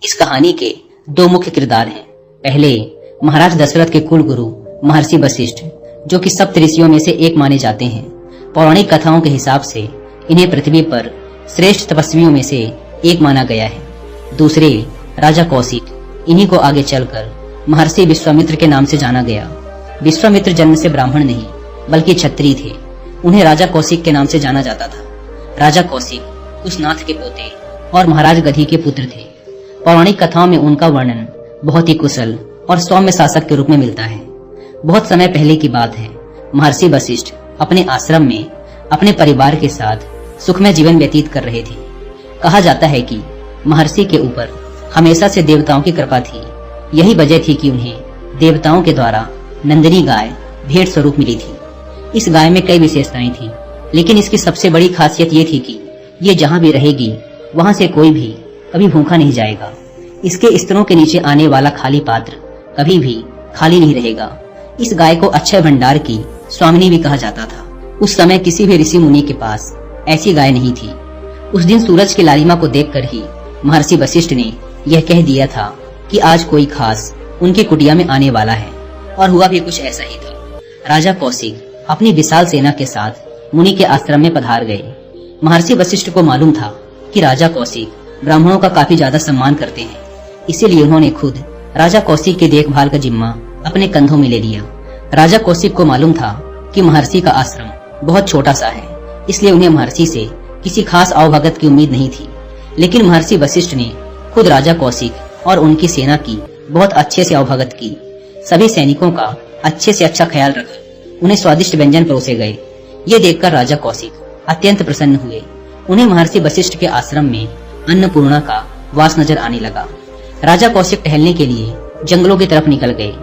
इस कहानी के दो मुख्य किरदार हैं। पहले महाराज दशरथ के कुल गुरु महर्षि वशिष्ठ, जो कि सप्त ऋषियों में से एक माने जाते हैं। पौराणिक कथाओं के हिसाब से इन्हें पृथ्वी पर श्रेष्ठ तपस्वियों में से एक माना गया है। दूसरे राजा कौशिक, इन्हीं को आगे चलकर महर्षि विश्वामित्र के नाम से जाना गया। विश्वामित्र जन्म से ब्राह्मण नहीं बल्कि क्षत्रिय थे। उन्हें राजा कौशिक के नाम से जाना जाता था। राजा कौशिक कुशनाथ के पोते और महाराज गधी के पुत्र थे। पौराणिक कथाओं में उनका वर्णन बहुत ही कुशल और सौम्य शासक के रूप में मिलता है। बहुत समय पहले की बात है। महर्षि वशिष्ठ अपने आश्रम में अपने परिवार के साथ सुखमय जीवन व्यतीत कर रहे थे। कहा जाता है कि महर्षि के ऊपर हमेशा से देवताओं की कृपा थी। यही वजह थी कि उन्हें देवताओं के द्वारा नंदिनी गाय भेंट स्वरूप मिली थी। इस गाय में कई विशेषताएं थी, लेकिन इसकी सबसे बड़ी खासियत ये थी कि ये जहाँ भी रहेगी वहाँ से कोई भी कभी भूखा नहीं जाएगा। इसके स्तनों के नीचे आने वाला खाली पात्र कभी भी खाली नहीं रहेगा। इस गाय को अक्षय भंडार की स्वामिनी भी कहा जाता था। उस समय किसी भी ऋषि मुनि के पास ऐसी गाय नहीं थी। उस दिन सूरज की लालिमा को देखकर ही महर्षि वशिष्ठ ने यह कह दिया था कि आज कोई खास उनकी कुटिया में आने वाला है, और हुआ भी कुछ ऐसा ही था। राजा कौशिक अपनी विशाल सेना के साथ मुनि के आश्रम में पधार गए। महर्षि वशिष्ठ को मालूम था कि राजा कौशिक ब्राह्मणों का काफी ज्यादा सम्मान करते हैं, इसीलिए उन्होंने खुद राजा कौशिक की देखभाल का जिम्मा अपने कंधों में ले लिया। राजा कौशिक को मालूम था कि महर्षि का आश्रम बहुत छोटा सा है, इसलिए उन्हें महर्षि से किसी खास आवभगत की उम्मीद नहीं थी। लेकिन महर्षि वशिष्ठ ने खुद राजा कौशिक और उनकी सेना की बहुत अच्छे से आवभगत की। सभी सैनिकों का अच्छे से अच्छा ख्याल रखा। उन्हें स्वादिष्ट व्यंजन परोसे गए। ये देखकर राजा कौशिक अत्यंत प्रसन्न हुए। उन्हें महर्षि वशिष्ठ के आश्रम में अन्नपूर्णा का वास नजर आने लगा। राजा कौशिक टहलने के लिए जंगलों की तरफ निकल गए।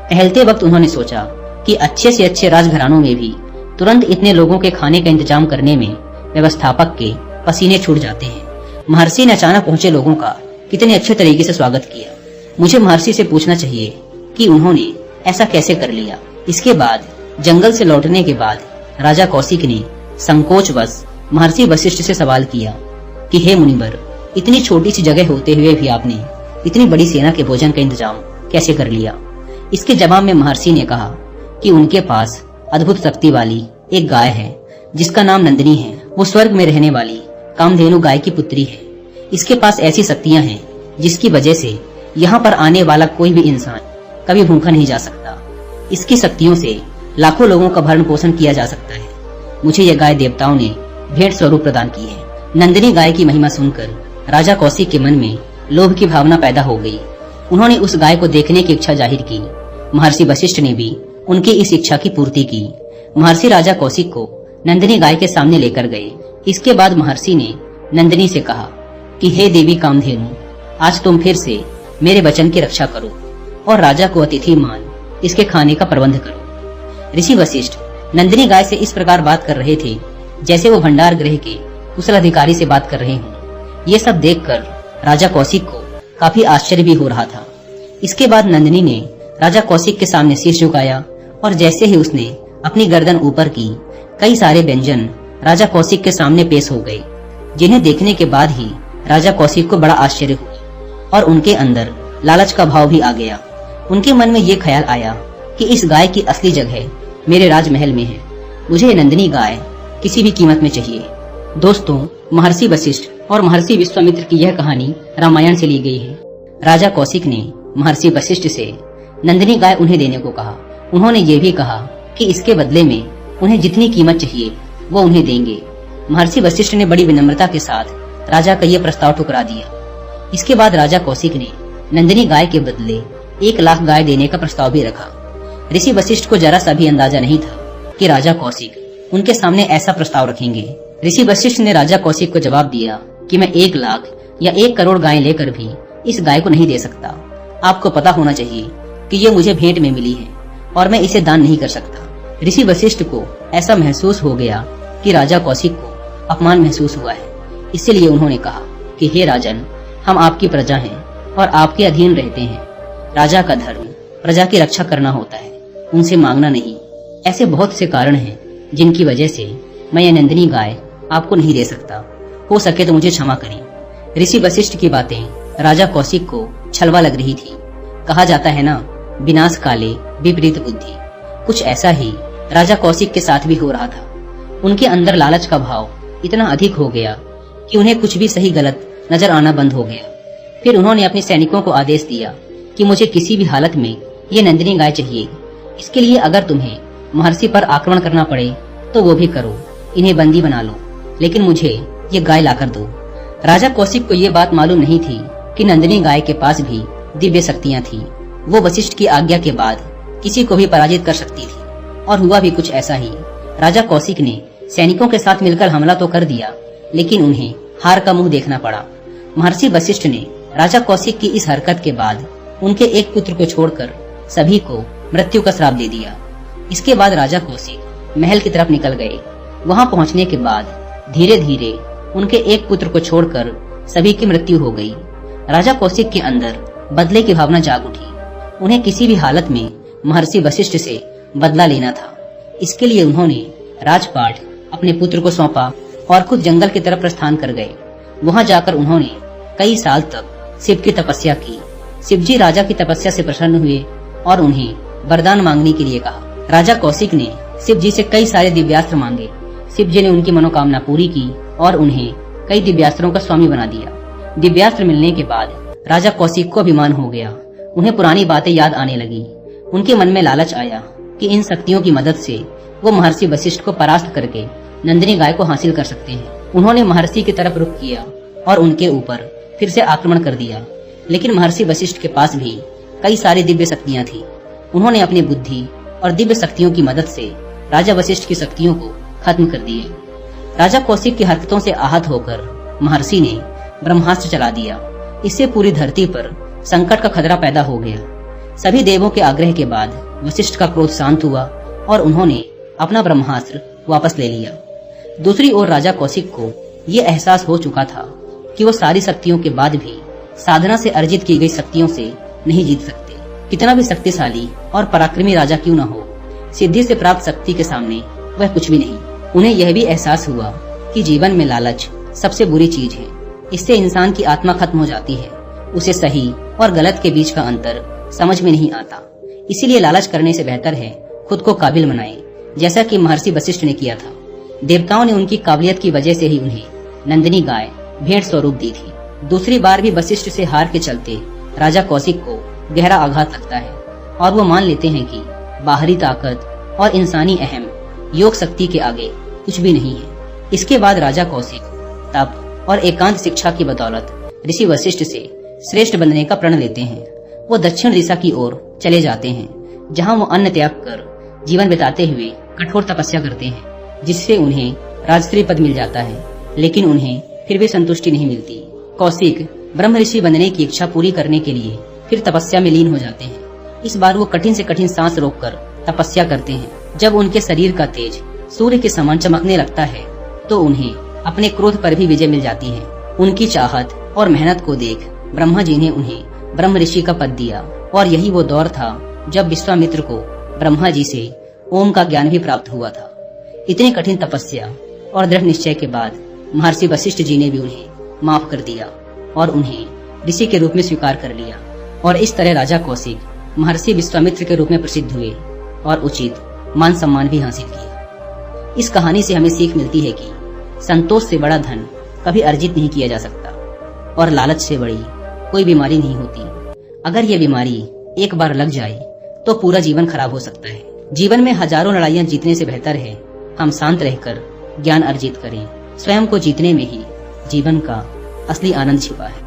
टहलते वक्त उन्होंने सोचा कि अच्छे से अच्छे राजघरानों में भी तुरंत इतने लोगों के खाने का इंतजाम करने में व्यवस्थापक के पसीने छूट जाते हैं। महर्षि ने अचानक पहुंचे लोगों का कितने अच्छे तरीके से स्वागत किया। मुझे महर्षि से पूछना चाहिए कि उन्होंने ऐसा कैसे कर लिया। इसके बाद जंगल से लौटने के बाद राजा कौशिक ने संकोचवश महर्षि वशिष्ठ से सवाल किया कि हे मुनिवर, इतनी छोटी सी जगह होते हुए भी आपने इतनी बड़ी सेना के भोजन का इंतजाम कैसे कर लिया। इसके जवाब में महर्षि ने कहा कि उनके पास अद्भुत शक्ति वाली एक गाय है जिसका नाम नंदिनी है। वो स्वर्ग में रहने वाली कामधेनु गाय की पुत्री है। इसके पास ऐसी शक्तियां हैं जिसकी वजह से यहाँ पर आने वाला कोई भी इंसान कभी भूखा नहीं जा सकता। इसकी शक्तियों से लाखों लोगों का भरण पोषण किया जा सकता है। मुझे यह गाय देवताओं ने भेंट स्वरूप प्रदान की है। नंदिनी गाय की महिमा सुनकर राजा कौशिक के मन में लोभ की भावना पैदा हो गई। उन्होंने उस गाय को देखने की इच्छा जाहिर की। महर्षि वशिष्ठ ने भी उनकी इस इच्छा की पूर्ति की। महर्षि राजा कौशिक को नंदिनी गाय के सामने लेकर गए। इसके बाद महर्षि ने नंदिनी से कहा कि हे देवी कामधेनु, आज तुम फिर से मेरे वचन की रक्षा करो और राजा को अतिथि मान इसके खाने का प्रबंध करो। ऋषि वशिष्ठ नंदिनी गाय से इस प्रकार बात कर रहे थे जैसे वो भंडार गृह के कुशल अधिकारी से बात कर रहे हों। ये सब देखकर राजा कौशिक को काफी आश्चर्य भी हो रहा था। इसके बाद नंदिनी ने राजा कौशिक के सामने शीश झुकाया और जैसे ही उसने अपनी गर्दन ऊपर की, कई सारे व्यंजन राजा कौशिक के सामने पेश हो गए, जिन्हें देखने के बाद ही राजा कौशिक को बड़ा आश्चर्य हुआ और उनके अंदर लालच का भाव भी आ गया। उनके मन में ये ख्याल आया कि इस गाय की असली जगह मेरे राजमहल में है। मुझे नंदिनी गाय किसी भी कीमत में चाहिए। दोस्तों, महर्षि वशिष्ठ और महर्षि विश्वामित्र की यह कहानी रामायण से ली गई है। राजा कौशिक ने महर्षि वशिष्ठ से नंदिनी गाय उन्हें देने को कहा। उन्होंने ये भी कहा कि इसके बदले में उन्हें जितनी कीमत चाहिए वो उन्हें देंगे। महर्षि वशिष्ठ ने बड़ी विनम्रता के साथ राजा का यह प्रस्ताव ठुकरा दिया। इसके बाद राजा कौशिक ने नंदिनी गाय के बदले 1 लाख गाय देने का प्रस्ताव भी रखा। ऋषि वशिष्ठ को जरा सा भी अंदाजा नहीं था कि राजा कौशिक उनके सामने ऐसा प्रस्ताव रखेंगे। ऋषि वशिष्ठ ने राजा कौशिक को जवाब दिया कि मैं 1 लाख या 1 करोड़ गाय लेकर भी इस गाय को नहीं दे सकता। आपको पता होना चाहिए कि ये मुझे भेंट में मिली है और मैं इसे दान नहीं कर सकता। ऋषि वशिष्ठ को ऐसा महसूस हो गया कि राजा कौशिक को अपमान महसूस हुआ है। इसलिए उन्होंने कहा कि हे राजन, हम आपकी प्रजा हैं और आपके अधीन रहते हैं। राजा का धर्म प्रजा की रक्षा करना होता है, उनसे मांगना नहीं। ऐसे बहुत से कारण हैं जिनकी वजह से मैं यह नंदिनी गाय आपको नहीं दे सकता। हो सके तो मुझे क्षमा करें। ऋषि वशिष्ठ की बातें राजा कौशिक को छलवा लग रही थी। कहा जाता है ना, विनाश काले विपरीत बुद्धि। कुछ ऐसा ही राजा कौशिक के साथ भी हो रहा था। उनके अंदर लालच का भाव इतना अधिक हो गया कि उन्हें कुछ भी सही गलत नजर आना बंद हो गया। फिर उन्होंने अपने सैनिकों को आदेश दिया कि मुझे किसी भी हालत में ये नंदिनी गाय चाहिए। इसके लिए अगर तुम्हें महर्षि पर आक्रमण करना पड़े तो वो भी करो, इन्हें बंदी बना लो, लेकिन मुझे ये गाय लाकर दो। राजा कौशिक को ये बात मालूम नहीं थी कि नंदिनी गाय के पास भी दिव्य शक्तियां थी। वो वशिष्ठ की आज्ञा के बाद किसी को भी पराजित कर सकती थी, और हुआ भी कुछ ऐसा ही। राजा कौशिक ने सैनिकों के साथ मिलकर हमला तो कर दिया, लेकिन उन्हें हार का मुंह देखना पड़ा। महर्षि वशिष्ठ ने राजा कौशिक की इस हरकत के बाद उनके एक पुत्र को छोड़कर सभी को मृत्यु का श्राप दे दिया। इसके बाद राजा कौशिक महल की तरफ निकल गए। वहां पहुंचने के बाद धीरे धीरे उनके एक पुत्र को छोड़कर सभी की मृत्यु हो गई। राजा कौशिक के अंदर बदले की भावना जाग उठी। उन्हें किसी भी हालत में महर्षि वशिष्ठ से बदला लेना था। इसके लिए उन्होंने राजपाट अपने पुत्र को सौंपा और खुद जंगल की तरफ प्रस्थान कर गए। वहां जाकर उन्होंने कई साल तक शिव की तपस्या की। शिवजी राजा की तपस्या से प्रसन्न हुए और उन्हें वरदान मांगने के लिए कहा। राजा कौशिक ने शिव जी से कई सारे दिव्यास्त्र मांगे। शिव जी ने उनकी मनोकामना पूरी की और उन्हें कई दिव्यास्त्रों का स्वामी बना दिया। दिव्यास्त्र मिलने के बाद राजा कौशिक को अभिमान हो गया। उन्हें पुरानी बातें याद आने लगी। उनके मन में लालच आया कि इन शक्तियों की मदद से वो महर्षि वशिष्ठ को परास्त करके नंदिनी गाय को हासिल कर सकते हैं। उन्होंने महर्षि की तरफ रुख किया और उनके ऊपर फिर से आक्रमण कर दिया। लेकिन महर्षि वशिष्ठ के पास भी कई सारी दिव्य शक्तियां थी। उन्होंने अपनी बुद्धि और दिव्य शक्तियों की मदद से राजा वशिष्ठ की शक्तियों को खत्म कर दिए। राजा कौशिक की हरकतों से आहत होकर महर्षि ने ब्रह्मास्त्र चला दिया। इससे पूरी धरती पर संकट का खतरा पैदा हो गया। सभी देवों के आग्रह के बाद वशिष्ठ का क्रोध शांत हुआ और उन्होंने अपना ब्रह्मास्त्र वापस ले लिया। दूसरी ओर राजा कौशिक को ये एहसास हो चुका था कि वो सारी शक्तियों के बाद भी साधना से अर्जित की गई शक्तियों से नहीं जीत सकते। कितना भी शक्तिशाली और पराक्रमी राजा क्यों न हो, सिद्धि से प्राप्त शक्ति के सामने वह कुछ भी नहीं। उन्हें यह भी एहसास हुआ कि जीवन में लालच सबसे बुरी चीज है। इससे इंसान की आत्मा खत्म हो जाती है। उसे सही और गलत के बीच का अंतर समझ में नहीं आता। इसीलिए लालच करने से बेहतर है खुद को काबिल बनाए, जैसा कि महर्षि वशिष्ठ ने किया था। देवताओं ने उनकी काबिलियत की वजह से ही उन्हें नंदिनी गाय भेंट स्वरूप दी थी। दूसरी बार भी वशिष्ठ से हार के चलते राजा कौशिक को गहरा आघात लगता है और वो मान लेते हैं कि बाहरी ताकत और इंसानी अहम योग शक्ति के आगे कुछ भी नहीं है। इसके बाद राजा कौशिक तप और एकांत शिक्षा की बदौलत ऋषि वशिष्ठ से श्रेष्ठ बनने का प्रण लेते हैं। वो दक्षिण दिशा की ओर चले जाते हैं, जहाँ वो अन्न त्याग कर जीवन बिताते हुए कठोर तपस्या करते हैं, जिससे उन्हें राजश्री पद मिल जाता है। लेकिन उन्हें फिर भी संतुष्टि नहीं मिलती। कौशिक ब्रह्म ऋषि बनने की इच्छा पूरी करने के लिए फिर तपस्या में लीन हो जाते हैं। इस बार वो कठिन से कठिन सांस रोककर तपस्या करते हैं। जब उनके शरीर का तेज सूर्य के समान चमकने लगता है तो उन्हें अपने क्रोध पर भी विजय मिल जाती है। उनकी चाहत और मेहनत को देख ब्रह्मा जी ने उन्हें ब्रह्म ऋषि का पद दिया। और यही वो दौर था जब विश्वामित्र को ब्रह्मा जी से ओम का ज्ञान भी प्राप्त हुआ था। इतनी कठिन तपस्या और दृढ़ निश्चय के बाद महर्षि वशिष्ठ जी ने भी उन्हें माफ कर दिया और उन्हें ऋषि के रूप में स्वीकार कर लिया। और इस तरह राजा कौशिक महर्षि विश्वामित्र के रूप में प्रसिद्ध हुए और उचित मान सम्मान भी हासिल किया। इस कहानी से हमें सीख मिलती है कि संतोष से बड़ा धन कभी अर्जित नहीं किया जा सकता और लालच से बड़ी कोई बीमारी नहीं होती। अगर ये बीमारी एक बार लग जाए तो पूरा जीवन खराब हो सकता है। जीवन में हजारों लड़ाइयां जीतने से बेहतर है हम शांत रहकर ज्ञान अर्जित करें। स्वयं को जीतने में ही जीवन का असली आनंद छिपा है।